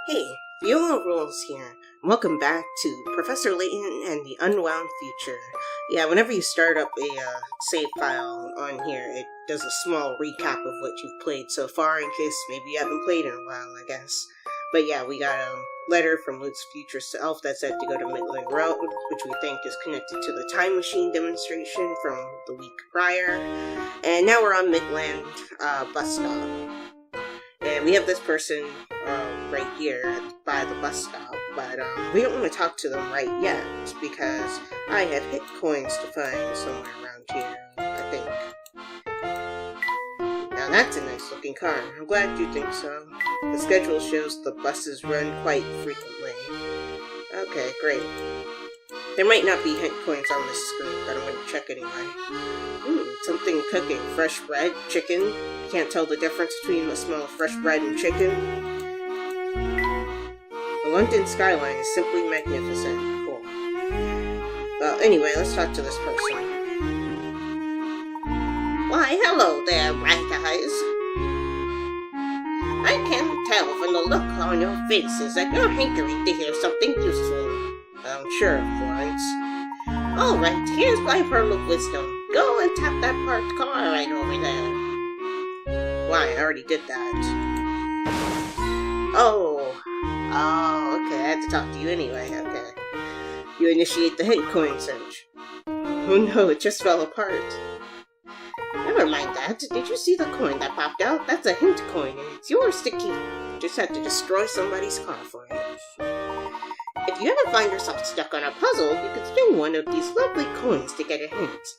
Hey, Viola Rolls here. Welcome back to Professor Layton and the Unwound Future. Yeah, whenever you start up a save file on here, it does a small recap of what you've played so far in case maybe you haven't played in a while, I guess. But yeah, we got a letter from Luke's future self that said to go to Midland Road, which we think is connected to the time machine demonstration from the week prior. And now we're on Midland bus stop. And we have this person right here by the bus stop, but we don't want to talk to them right yet because I have hit coins to find somewhere around here, I think. Now that's a nice looking car. I'm glad you think so. The schedule shows the buses run quite frequently. Okay, great. There might not be hint coins on this screen, but I'm going to check anyway. Something cooking. Fresh bread, chicken. Can't tell the difference between the smell of fresh bread and chicken. The London skyline is simply magnificent. Cool. Well, anyway, let's talk to this person. Why, hello there, Bright Eyes. I can tell from the look on your faces that you're hankering to hear something useful. Sure, Florence. Alright, here's my pearl of wisdom. Go and tap that parked car right over there. Why, I already did that. Oh, okay, I had to talk to you anyway, okay. You initiate the hint coin search. Oh no, it just fell apart. Never mind that. Did you see the coin that popped out? That's a hint coin, and it's yours to keep. You just had to destroy somebody's car for it. If you ever find yourself stuck on a puzzle, you could spin one of these lovely coins to get a hint.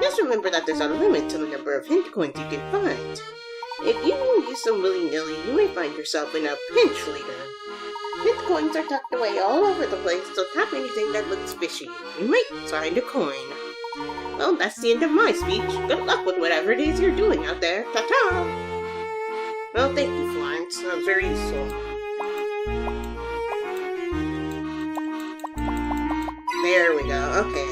Just remember that there's a limit to the number of hint coins you can find. If you use them willy-nilly, you may find yourself in a pinch later. Hint coins are tucked away all over the place, so tap anything that looks fishy. You might find a coin. Well, that's the end of my speech. Good luck with whatever it is you're doing out there. Ta-ta! Well, thank you, Florence. That was very useful. There we go. Okay.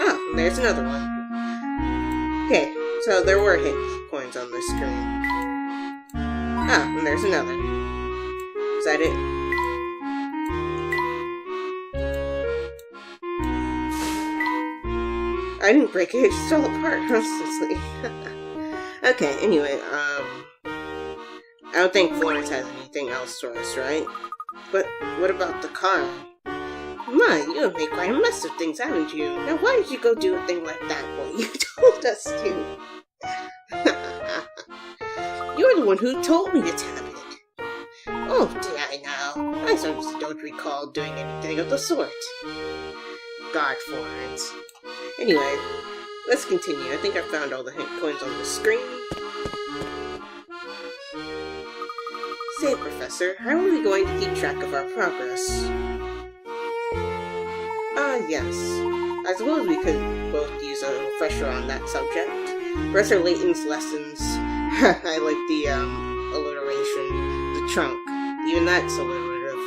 Oh, there's another one. Okay, so there were hint coins on this screen. Ah, and there's another. Is that it? I didn't break it, it just fell apart, honestly. Okay, anyway, I don't think Florence has anything else for us, right? But what about the car? My, you have made quite a mess of things, haven't you? Now why did you go do a thing like that? Well, you told us to. You're the one who told me to tap it. Oh, did I now? I don't recall doing anything of the sort. God, Florence. Anyway, let's continue. I think I found all the hint coins on the screen. Say, Professor, how are we going to keep track of our progress? Yes. I suppose we could both use a refresher on that subject. Professor Layton's lessons. I like the, alliteration. The trunk. Even that's alliterative.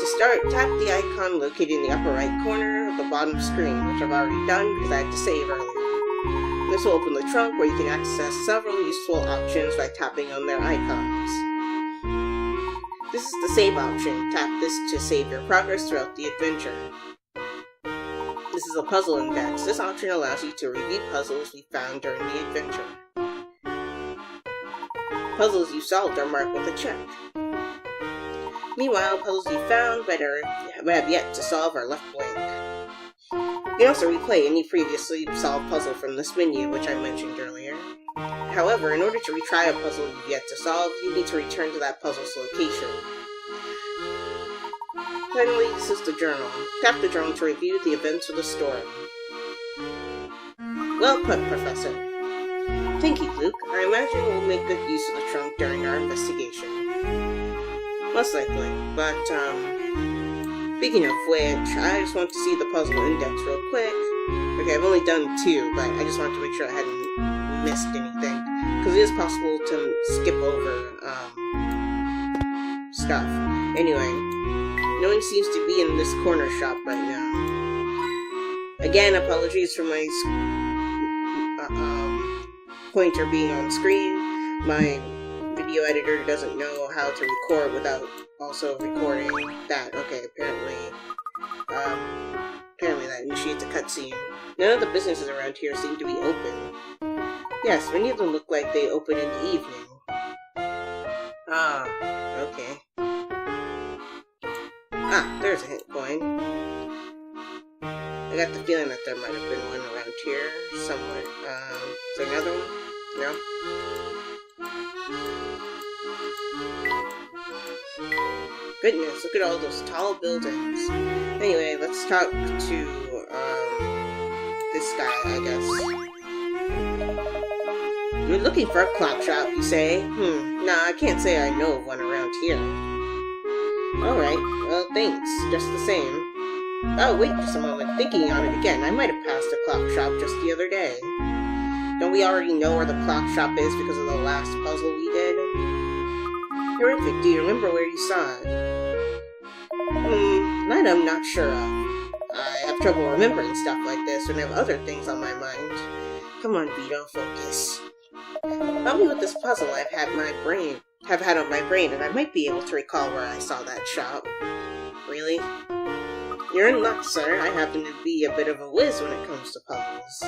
To start, tap the icon located in the upper right corner of the bottom screen, which I've already done because I had to save earlier. This will open the trunk where you can access several useful options by tapping on their icons. This is the save option. Tap this to save your progress throughout the adventure. This is a puzzle index. This option allows you to review puzzles we found during the adventure. Puzzles you solved are marked with a check. Meanwhile, puzzles you found but have yet to solve are left blank. You can also replay any previously solved puzzle from this menu, which I mentioned earlier. However, in order to retry a puzzle you've yet to solve, you need to return to that puzzle's location. Finally, this is the journal. Tap the journal to review the events of the story. Well put, Professor. Thank you, Luke. I imagine we'll make good use of the trunk during our investigation. Most likely, but, speaking of which, I just want to see the puzzle index real quick. Okay, I've only done 2, but I just wanted to make sure I hadn't missed anything. Because it is possible to skip over, stuff. Anyway, no one seems to be in this corner shop right now. Again, apologies for my pointer being on screen. My video editor doesn't know how to record without also recording that. Okay, apparently that initiates a cutscene. None of the businesses around here seem to be open. Yes, many of them look like they open in the evening. Ah, okay. Ah, there's a hint coin. I got the feeling that there might have been one around here somewhere. Is there another one? No? Goodness, look at all those tall buildings. Anyway, let's talk to, this guy, I guess. You're looking for a clock shop, you say? Nah, I can't say I know of one around here. Alright, well, thanks, just the same. Oh, wait just a moment, thinking on it again, I might have passed a clock shop just the other day. Don't we already know where the clock shop is because of the last puzzle we did? Terrific, do you remember where you saw it? That I'm not sure of. I have trouble remembering stuff like this when I have other things on my mind. Come on, Vito, focus. Help me with this puzzle I've had on my brain, and I might be able to recall where I saw that shop. Really? You're in luck, sir. I happen to be a bit of a whiz when it comes to puzzles.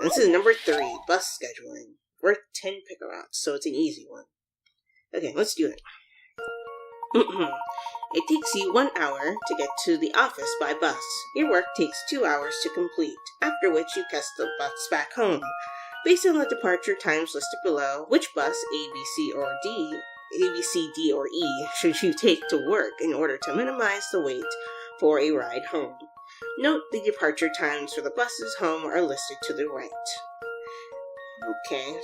This is number 3, bus scheduling. Worth 10 pick-a-rocks, so it's an easy one. Okay, let's do it. It takes you 1 hour to get to the office by bus. Your work takes 2 hours to complete, after which you catch the bus back home. Based on the departure times listed below, which bus, A, B, C, D, or E, should you take to work in order to minimize the wait for a ride home? Note the departure times for the buses home are listed to the right. Okay,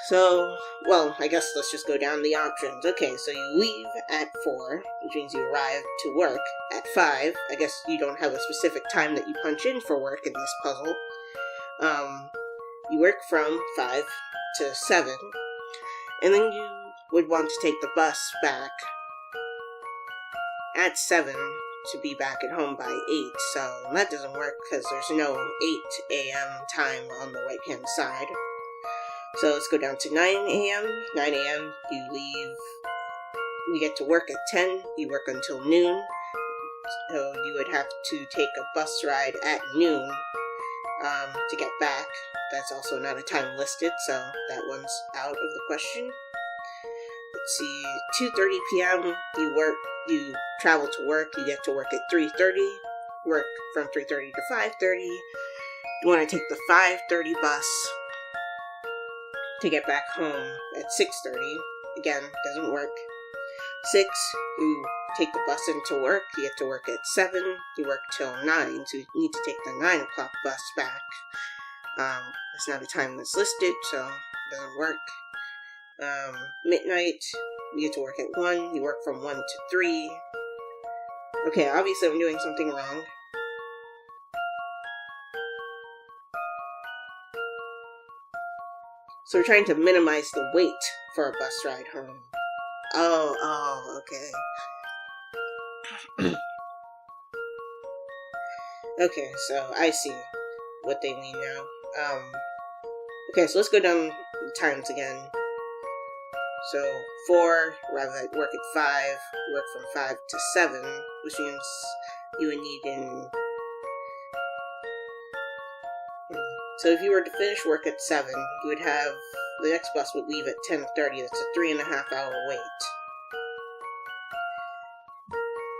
so, well, I guess let's just go down the options. Okay, so you leave at 4, which means you arrive to work at 5. I guess you don't have a specific time that you punch in for work in this puzzle. You work from 5 to 7, and then you would want to take the bus back at 7 to be back at home by 8, so that doesn't work because there's no 8 a.m. time on the right-hand side. So let's go down to 9 a.m. 9 a.m. you get to work at 10, you work until noon, so you would have to take a bus ride at noon to get back. That's also not a time listed, so that one's out of the question. Let's see, 2:30 p.m. you travel to work, you get to work at 3:30, work from 3:30 to 5:30. You want to take the 5:30 bus to get back home at 6:30. Again, doesn't work. 6, you take the bus into work, you get to work at 7, you work till 9, so you need to take the 9 o'clock bus back. It's not a time that's listed, so it doesn't work. Midnight, you get to work at 1, you work from 1 to 3. Okay, obviously I'm doing something wrong. So we're trying to minimize the wait for a bus ride home. Oh, okay. Okay, so I see what they mean now. Okay, so let's go down the times again. So 4, arrive at work at 5, work from 5 to 7, which means you would need so if you were to finish work at 7, you would have, the next bus would leave at 10:30, that's a 3.5 hour wait.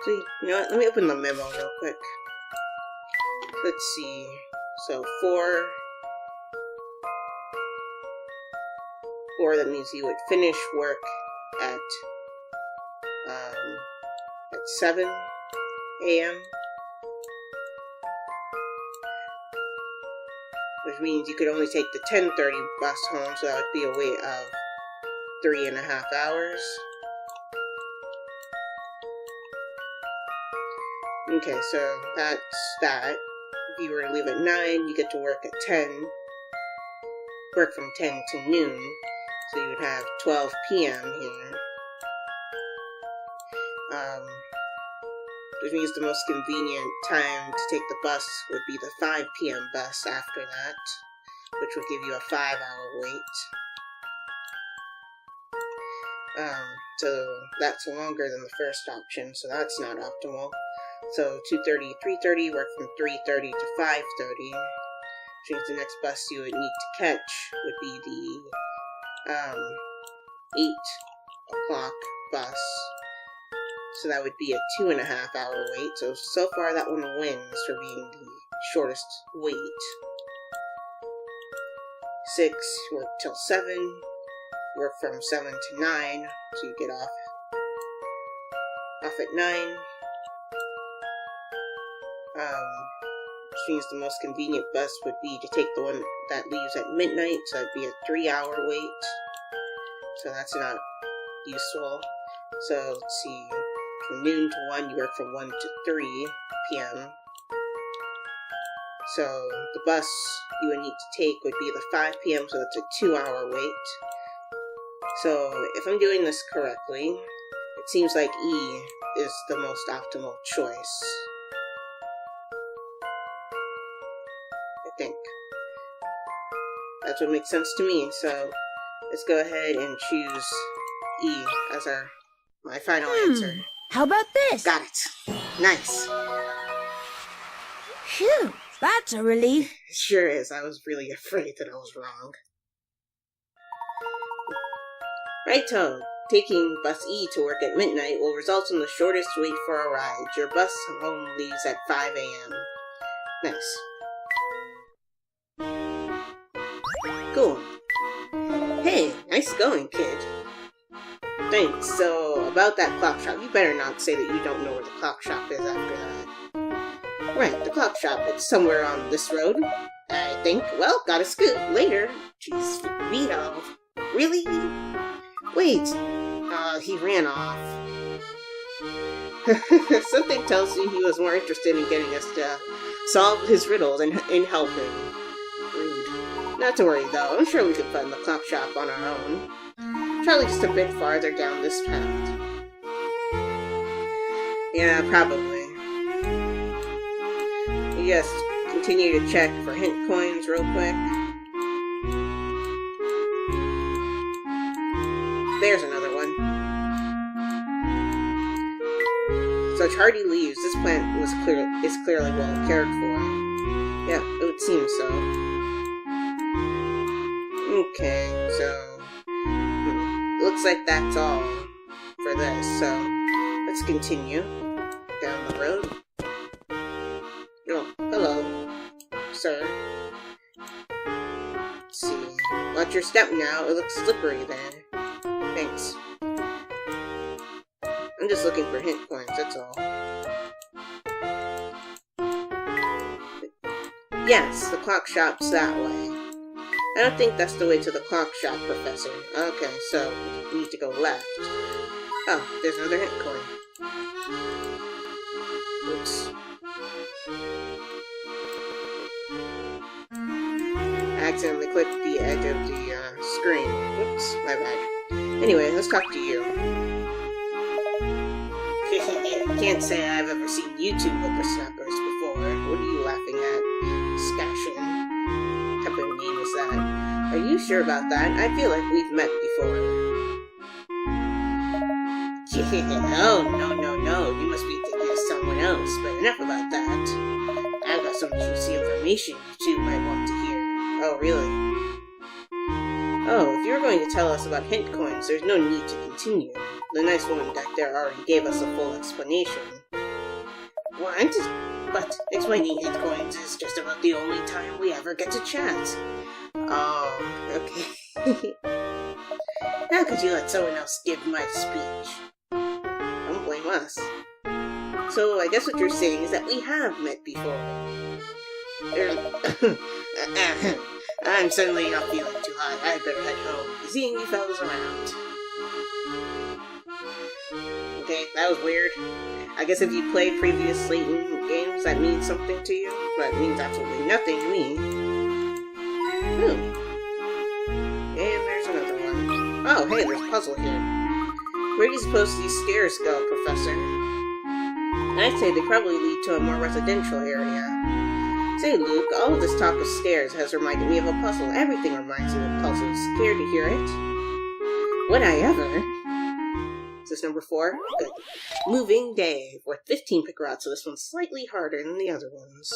So, you know what, let me open the memo real quick. Let's see, so 4, that means you would finish work at 7 a.m., which means you could only take the 10:30 bus home, so that would be a wait of 3.5 hours. Okay, so that's that. If you were to leave at 9, you get to work at 10, work from 10 to noon, so you would have 12 p.m. here. which means the most convenient time to take the bus would be the 5 p.m. bus after that, which would give you a 5-hour wait. So that's longer than the first option, so that's not optimal. So 2:30, 3:30, work from 3:30 to 5:30, which means the next bus you would need to catch would be the 8 o'clock bus. So that would be a 2.5-hour wait. So far that one wins for being the shortest wait. 6, work till 7, work from 7 to 9, so you get off at 9. Which means the most convenient bus would be to take the one that leaves at midnight, so that'd be a 3-hour wait. So that's not useful. So let's see, from noon to 1, you work from 1 to 3 p.m. So the bus you would need to take would be the 5 p.m., so that's a 2-hour wait. So if I'm doing this correctly, it seems like E is the most optimal choice. I think. That's what makes sense to me, so let's go ahead and choose E as my final answer. How about this? Got it. Nice. Phew, that's a relief. It sure is. I was really afraid that I was wrong. Righto. Taking bus E to work at midnight will result in the shortest wait for a ride. Your bus home leaves at 5 a.m. Nice. Cool. Hey, nice going, kid. Thanks. So, about that clock shop, you better not say that you don't know where the clock shop is after that. Right, the clock shop. It's somewhere on this road, I think. Well, gotta scoot. Later. Jeez, Vito. Really? Wait. He ran off. Something tells me he was more interested in getting us to solve his riddle than in helping. Rude. Not to worry, though. I'm sure we could find the clock shop on our own. Probably just a bit farther down this path. Yeah, probably. We just continue to check for hint coins real quick. There's another one. So Chardy leaves. This plant is clearly well cared for. Yeah, it would seem so. Okay, so looks like that's all for this. So let's continue down the road. Oh, hello, sir. Let's see. Watch your step now. It looks slippery there. Thanks. I'm just looking for hint coins, that's all. Yes, the clock shop's that way. I don't think that's the way to the clock shop, Professor. Okay, so we need to go left. Oh, there's another hint coin. Oops. I accidentally clicked the edge of the screen. Oops, my bad. Anyway, let's talk to you. Can't say I've ever seen you two whippersnappers before. What are you laughing at? Scashin? What type of name is that? Are you sure about that? I feel like we've met before. No. You must be thinking of someone else, but enough about that. I've got some juicy information you two might want to hear. Oh, really? Oh, if you're going to tell us about hint coins, there's no need to continue. The nice woman back there already gave us a full explanation. What? But explaining hint coins is just about the only time we ever get to chat. Oh, okay. How could you let someone else give my speech? Don't blame us. So I guess what you're saying is that we have met before. I'm certainly not feeling too hot. I'd better head home. Seeing you fellas around. Okay, that was weird. I guess if you played previous Layton games, that means something to you, but it means absolutely nothing to me. And there's another one. Oh, hey, there's a puzzle here. Where do you suppose these stairs go, Professor? I'd say they probably lead to a more residential area. Say, Luke, all of this talk of stairs has reminded me of a puzzle. Everything reminds me of puzzles. Care to hear it? Would I ever? Is this number 4? Good. Moving Day. Worth 15 pickerats, so this one's slightly harder than the other ones.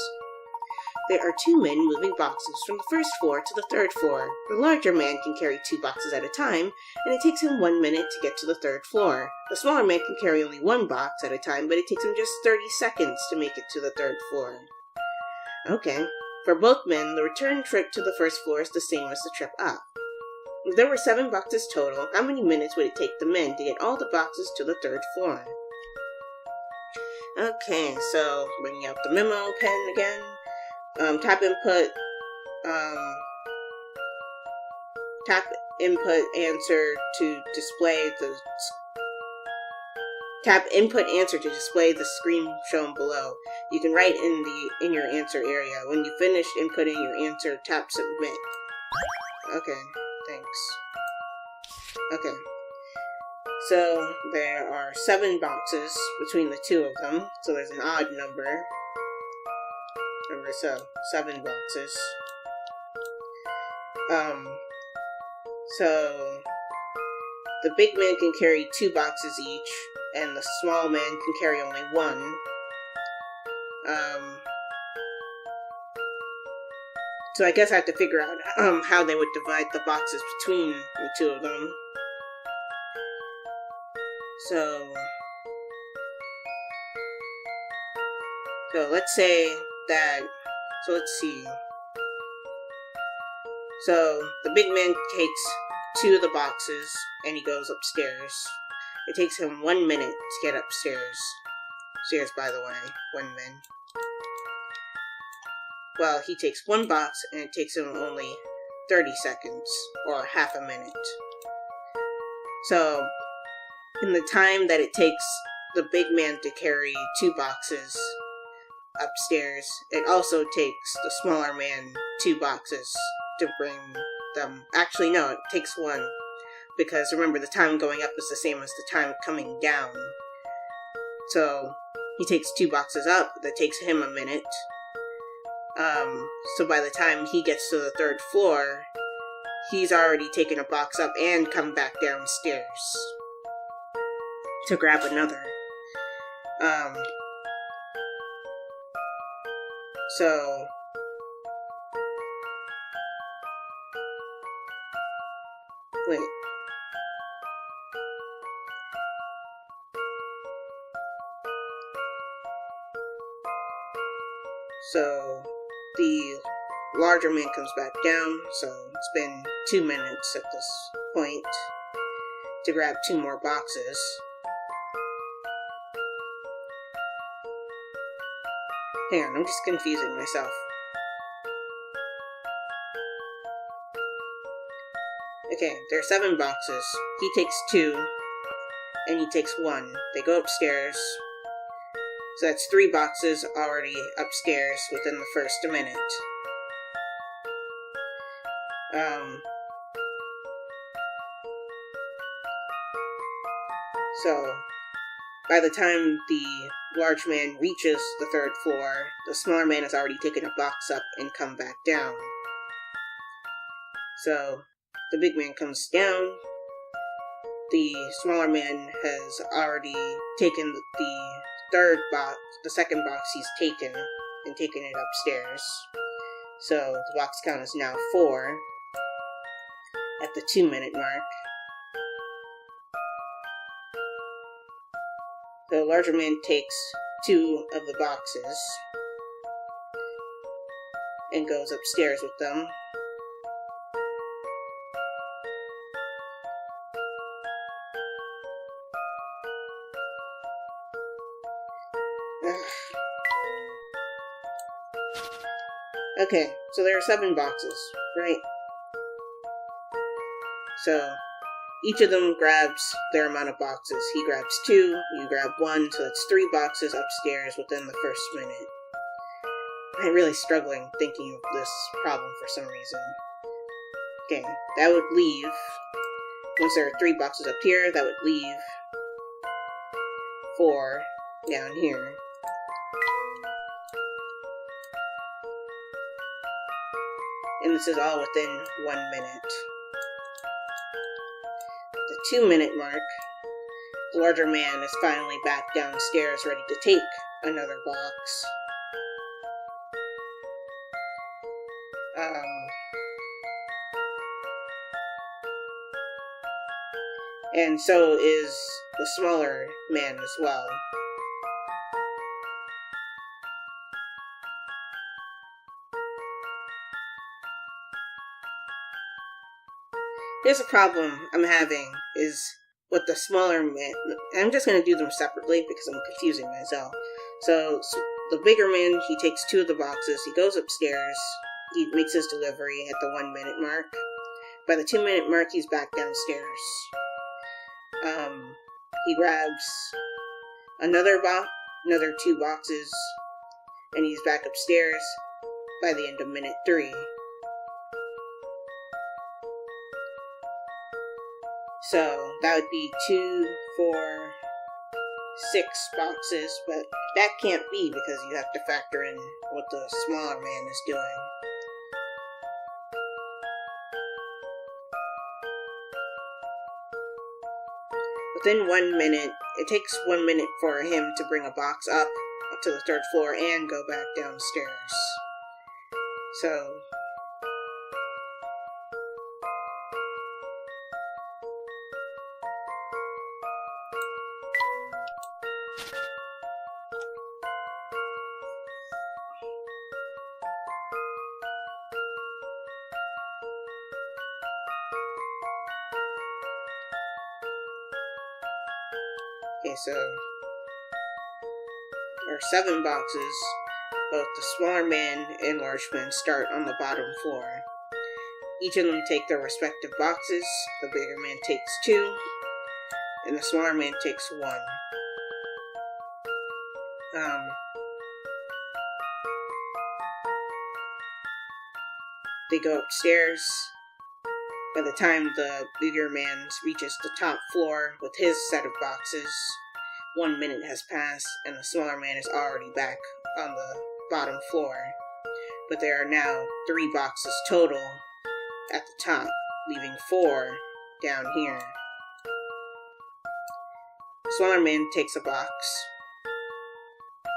There are 2 men moving boxes from the first floor to the 3rd floor. The larger man can carry 2 boxes at a time, and it takes him 1 minute to get to the 3rd floor. The smaller man can carry only 1 box at a time, but it takes him just 30 seconds to make it to the 3rd floor. Okay. For both men, the return trip to the 1st floor is the same as the trip up. If there were 7 boxes total, how many minutes would it take the men to get all the boxes to the 3rd floor? Okay, so bringing out the memo pen again. Tap input answer to display the screen shown below. You can write in your answer area. When you finish inputting your answer, tap submit. Okay, thanks. Okay. So there are 7 boxes between the 2 of them. So there's an odd number. Remember, so 7 boxes. So the big man can carry 2 boxes each, and the small man can carry only 1. So I guess I have to figure out how they would divide the boxes between the 2 of them. So let's say that, so let's see. So the big man takes 2 of the boxes and he goes upstairs. It takes him 1 minute to get upstairs. Stairs, by the way, 1 minute. Well, he takes 1 box and it takes him only 30 seconds, or half a minute. So, in the time that it takes the big man to carry 2 boxes upstairs, it also takes the smaller man 2 boxes to bring them. Actually, no, it takes 1. Because remember, the time going up is the same as the time coming down. So, he takes 2 boxes up, that takes him a minute. So by the time he gets to the 3rd floor, he's already taken a box up and come back downstairs to grab another. So wait. So the larger man comes back down, so it's been 2 minutes at this point to grab 2 more boxes. Hang on, I'm just confusing myself. Okay, there are 7 boxes. He takes 2, and he takes 1. They go upstairs. So that's 3 boxes already upstairs within the first minute. So, by the time the large man reaches the 3rd floor, the smaller man has already taken a box up and come back down. So, the big man comes down. The smaller man has already taken the 3rd box, the 2nd box he's taken, and taken it upstairs. So the box count is now 4 at the 2-minute mark. The larger man takes 2 of the boxes and goes upstairs with them. Okay, so there are 7 boxes, right? So, each of them grabs their amount of boxes. He grabs 2, you grab 1, so that's 3 boxes upstairs within the first minute. I'm really struggling thinking of this problem for some reason. Okay, that would leave, once there are 3 boxes up here, that would leave 4 down here. And this is all within 1 minute. The 2-minute mark, the larger man is finally back downstairs ready to take another box. And so is the smaller man as well. Here's a problem I'm having is with the smaller man. I'm just going to do them separately because I'm confusing myself. So the bigger man, he takes 2 of the boxes. He goes upstairs. He makes his delivery at the 1-minute mark. By the 2-minute mark, he's back downstairs. He grabs another 2 boxes, and he's back upstairs by the end of minute 3. So that would be 2, 4, 6 boxes, but that can't be because you have to factor in what the smaller man is doing. Within 1 minute, it takes 1 minute for him to bring a box up to the 3rd floor and go back downstairs. So so there are 7 boxes. Both the smaller man and large man start on the bottom floor. Each of them take their respective boxes. The bigger man takes 2, and the smaller man takes 1. They go upstairs. By the time the bigger man reaches the top floor with his set of boxes, 1 minute has passed, and the smaller man is already back on the bottom floor. But there are now 3 boxes total at the top, leaving 4 down here. The smaller man takes a box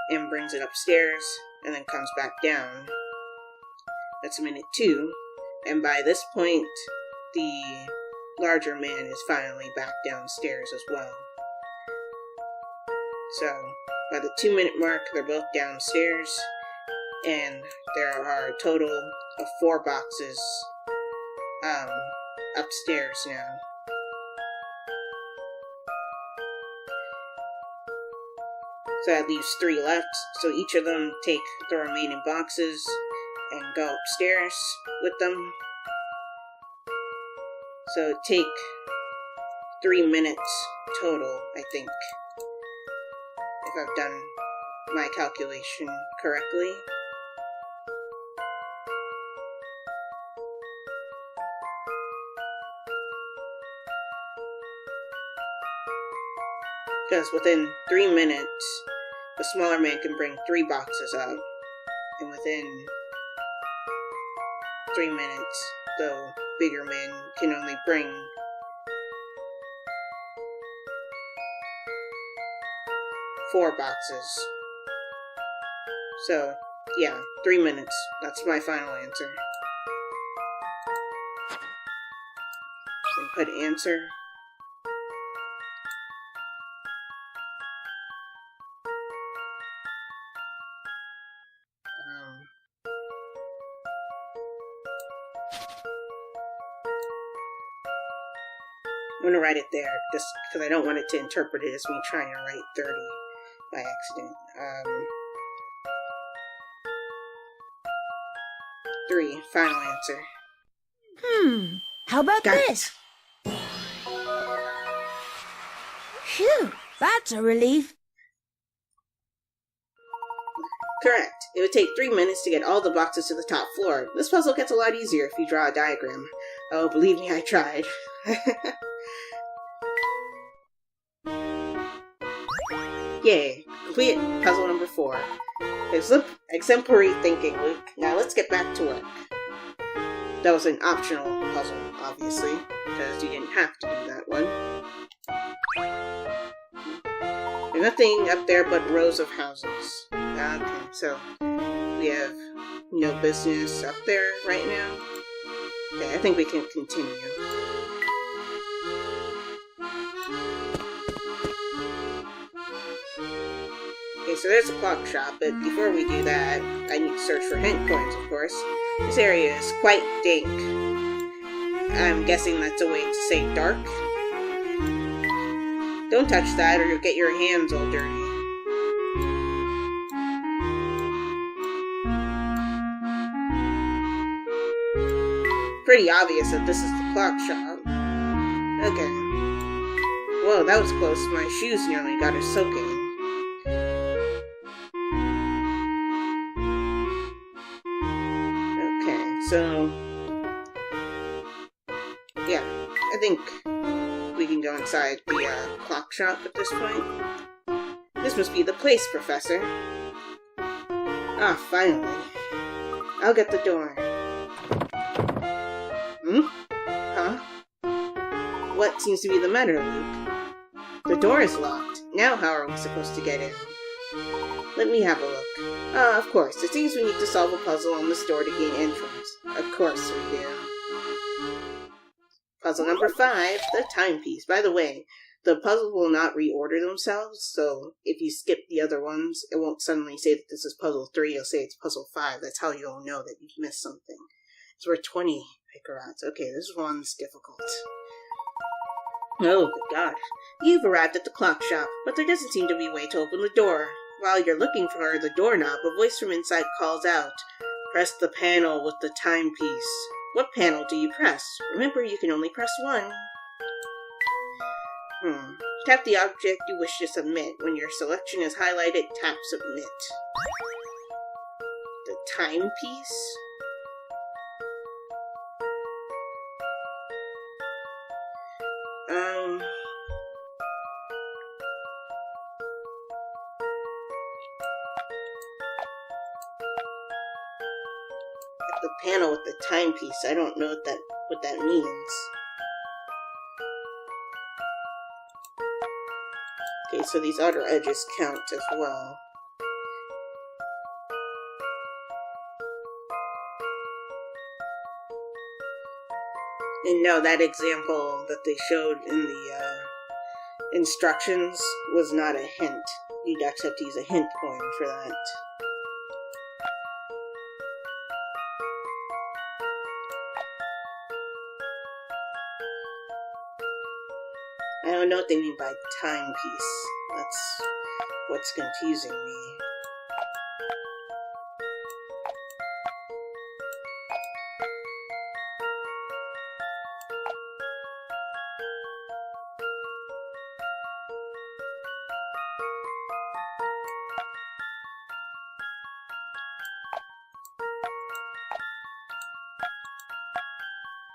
and brings it upstairs, and then comes back down. That's minute 2, and by this point, the larger man is finally back downstairs as well. So, by the 2-minute mark, they're both downstairs, and there are a total of 4 boxes upstairs now. So that leaves 3 left, so each of them take the remaining boxes and go upstairs with them. So it take 3 minutes total, I think, if I've done my calculation correctly. Because within 3 minutes, the smaller man can bring 3 boxes up, and within 3 minutes, the bigger man can only bring 4 boxes. So, yeah, 3 minutes. That's my final answer. Input answer. I'm going to write it there, just because I don't want it to interpret it as me trying to write 30 by accident. 3, final answer. How about Got this? Phew, that's a relief. Correct. It would take 3 minutes to get all the boxes to the top floor. This puzzle gets a lot easier if you draw a diagram. Oh, believe me, I tried. Yay, complete puzzle number 4. Exemplary thinking, Luke. Now let's get back to work. That was an optional puzzle, obviously, because you didn't have to do that one. There's nothing up there but rows of houses. Okay, so we have no business up there right now. Okay, I think we can continue. Okay, so there's a clock shop, but before we do that, I need to search for hint coins, of course. This area is quite dank. I'm guessing that's a way to say dark. Don't touch that or you'll get your hands all dirty. Pretty obvious that this is the clock shop. Okay. Whoa, that was close. My shoes nearly got us soaking. So, yeah, I think we can go inside the clock shop at this point. This must be the place, Professor. Ah, finally. I'll get the door. Huh? What seems to be the matter, Luke? The door is locked. Now how are we supposed to get in? Let me have a look. Ah, of course. It seems we need to solve a puzzle on this door to gain entrance. Of course we do. Puzzle number 5, the timepiece. By the way, the puzzle will not reorder themselves, so if you skip the other ones, it won't suddenly say that this is puzzle 3, it'll say it's puzzle 5. That's how you'll know that you've missed something. It's worth 20 picarats. Okay, this one's difficult. Oh, good God. You've arrived at the clock shop, but there doesn't seem to be a way to open the door. While you're looking for the doorknob, a voice from inside calls out, "Press the panel with the timepiece." What panel do you press? Remember, you can only press one. Tap the object you wish to submit. When your selection is highlighted, tap submit. The timepiece? The panel with the timepiece. I don't know what that means. Okay, so these outer edges count as well. And no, that example that they showed in the instructions was not a hint. You'd actually have to use a hint coin for that. I don't know what they mean by timepiece. That's what's confusing me.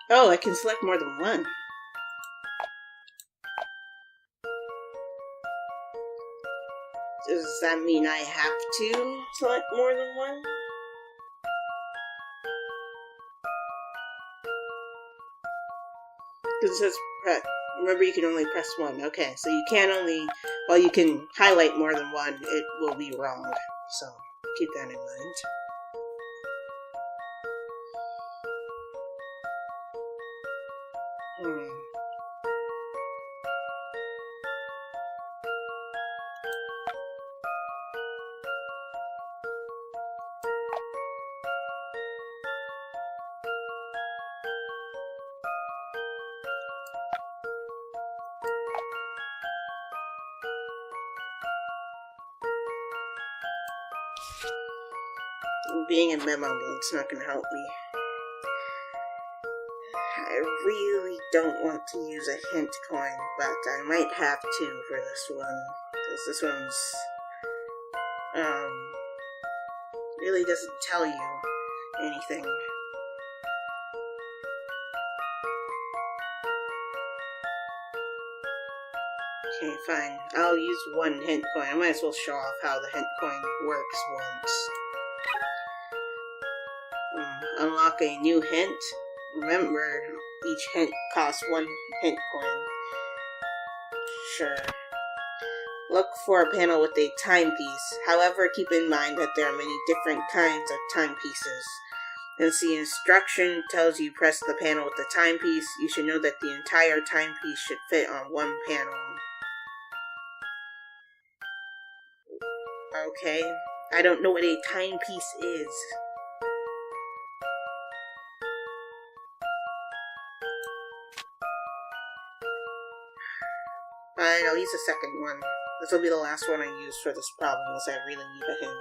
Oh, I can select more than one. Does that mean I have to select more than one? Because it says, remember you can only press one. Okay, so you can only, well, you can highlight more than one, it will be wrong. So, keep that in mind. Being in memo mode's not going to help me. I really don't want to use a hint coin, but I might have to for this one. Because this one's, really doesn't tell you anything. Okay, fine. I'll use one hint coin. I might as well show off how the hint coin works once. Unlock a new hint. Remember, each hint costs 1 hint coin. Sure. Look for a panel with a timepiece. However, keep in mind that there are many different kinds of timepieces. Since the instruction tells you press the panel with the timepiece, you should know that the entire timepiece should fit on 1 panel. Okay, I don't know what a timepiece is. Fine, I'll use the second one. This will be the last one I use for this problem, as I really need a hint.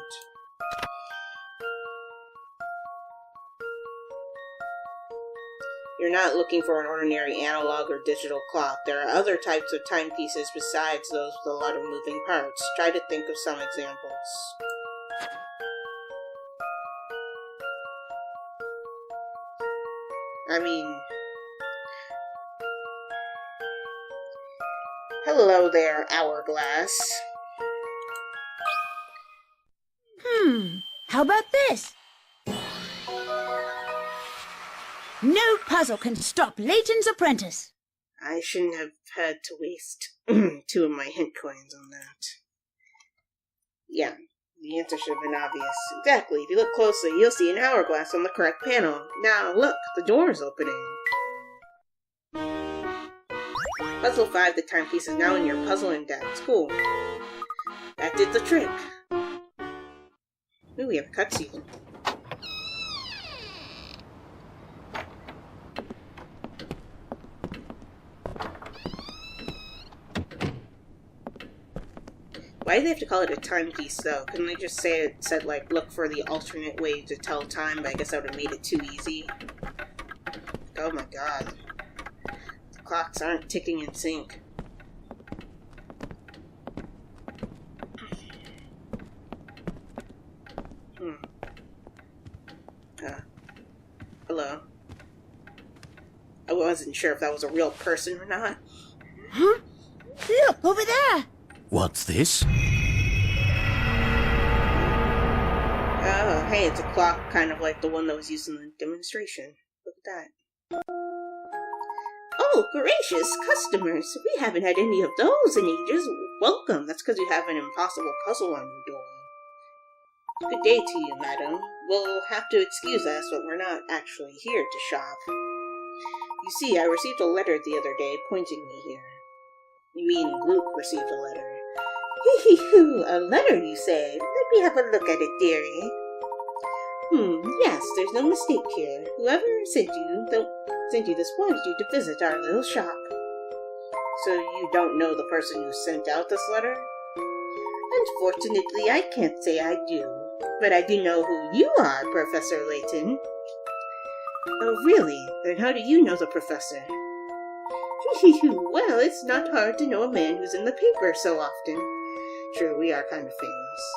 You're not looking for an ordinary analog or digital clock. There are other types of timepieces besides those with a lot of moving parts. Try to think of some examples. Hello there, hourglass. How about this? No puzzle can stop Layton's apprentice. I shouldn't have had to waste 2 of my hint coins on that. Yeah, the answer should have been obvious. Exactly. If you look closely, you'll see an hourglass on the correct panel. Now, look, the door is opening. Puzzle 5, the timepiece is now in your puzzle index. Cool. That did the trick. Ooh, we have a cutscene. Why do they have to call it a timepiece, though? Couldn't they just say it said, like, look for the alternate way to tell time, but I guess that would have made it too easy. Oh my god. The clocks aren't ticking in sync. Hello. I wasn't sure if that was a real person or not. Huh? Look, over there! What's this? Oh, hey, it's a clock kind of like the one that was used in the demonstration. Look at that. Oh, gracious customers! We haven't had any of those in ages. Welcome. That's because you have an impossible puzzle on your door. Good day to you, madam. We'll have to excuse us, but we're not actually here to shop. You see, I received a letter the other day pointing me here. You mean Luke received a letter? Hee-hee-hoo, a letter, you say? Let me have a look at it, dearie. Yes, there's no mistake here. Whoever sent you this wanted you to visit our little shop. So you don't know the person who sent out this letter? Unfortunately, I can't say I do. But I do know who you are, Professor Layton. Oh, really? Then how do you know the professor? Well, it's not hard to know a man who's in the paper so often. True, we are kind of famous.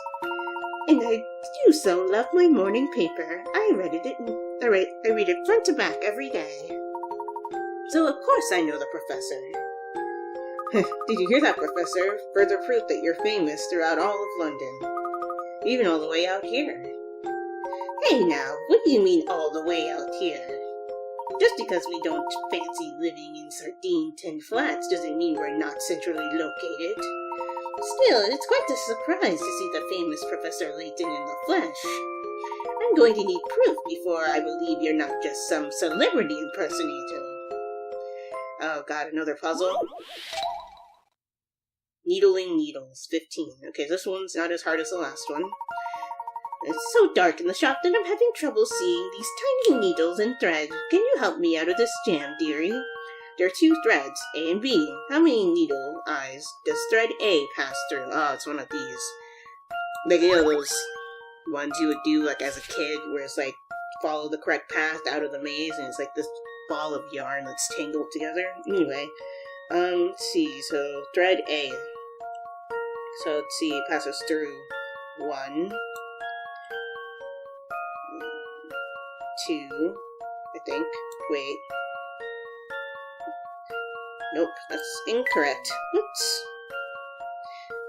And I do so love my morning paper. I read it front to back every day. So of course I know the professor. Did you hear that, Professor? Further proof that you're famous throughout all of London. Even all the way out here. Hey now, what do you mean all the way out here? Just because we don't fancy living in sardine tin flats doesn't mean we're not centrally located. Still, it's quite a surprise to see the famous Professor Layton in the flesh. I'm going to need proof before I believe you're not just some celebrity impersonator. Oh god, another puzzle? Needling needles, 15. Okay, this one's not as hard as the last one. It's so dark in the shop that I'm having trouble seeing these tiny needles and threads. Can you help me out of this jam, dearie? There are 2 threads, A and B. How many needle eyes does thread A pass through? Oh, it's one of these. Like, you know, those ones you would do, like, as a kid, where it's, like, follow the correct path out of the maze, and it's, like, this ball of yarn that's tangled together. Anyway, let's see, so, thread A. So, let's see, it passes through 1, 2, I think. Wait. Nope, that's incorrect. Oops.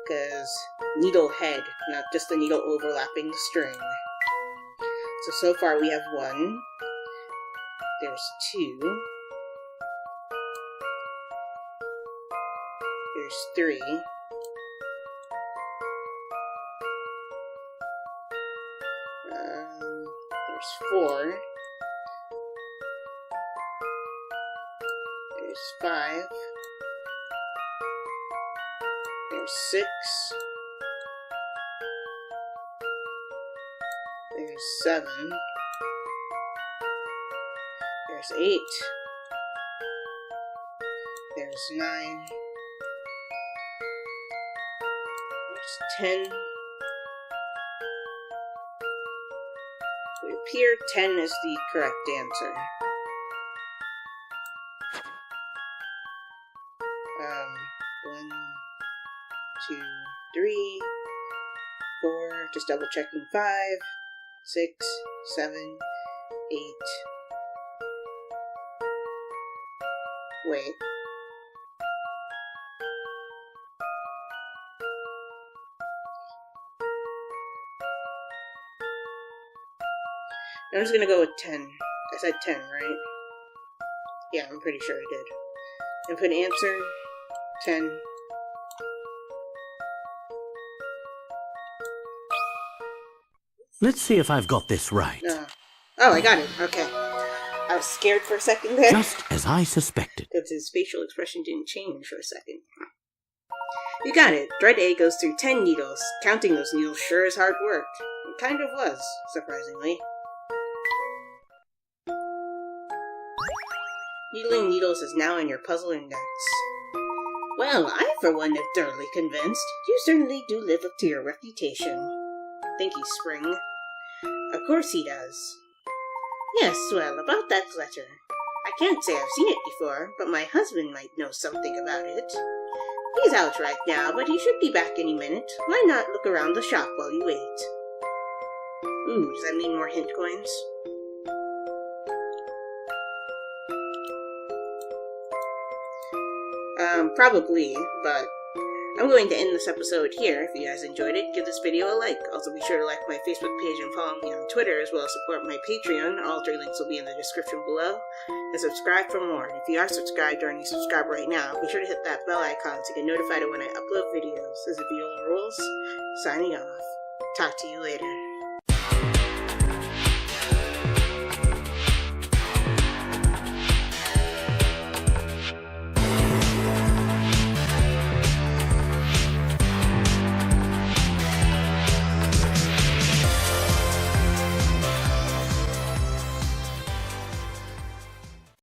Because needle head, not just the needle overlapping the string. So far we have 1, There's 2. There's 3. There's 4. There's 5. There's 6. There's 7. There's 8. There's 9. There's 10. It would appear 10 is the correct answer. 1, 2, 3, 4, just double checking, 5, 6, 7, 8. Wait. I'm just gonna go with 10. I said 10, right? Yeah, I'm pretty sure I did. Input answer, 10. Let's see if I've got this right. Oh, I got it. Okay. I was scared for a second there. Just as I suspected. Because his facial expression didn't change for a second. You got it. Thread A goes through 10 needles. Counting those needles sure is hard work. It kind of was, surprisingly. Needling needles is now in your puzzle index. Well, I for one am thoroughly convinced. You certainly do live up to your reputation. Thank you, Spring. Of course he does. Yes, well, about that letter. I can't say I've seen it before, but my husband might know something about it. He's out right now, but he should be back any minute. Why not look around the shop while you wait? Ooh, does that mean more hint coins? Probably, but I'm going to end this episode here. If you guys enjoyed it, give this video a like. Also be sure to like my Facebook page and follow me on Twitter, as well as support my Patreon. All 3 links will be in the description below. And subscribe for more. And if you are subscribed or any subscribe right now, be sure to hit that bell icon to get notified of when I upload videos. This is Viola Rules, signing off. Talk to you later.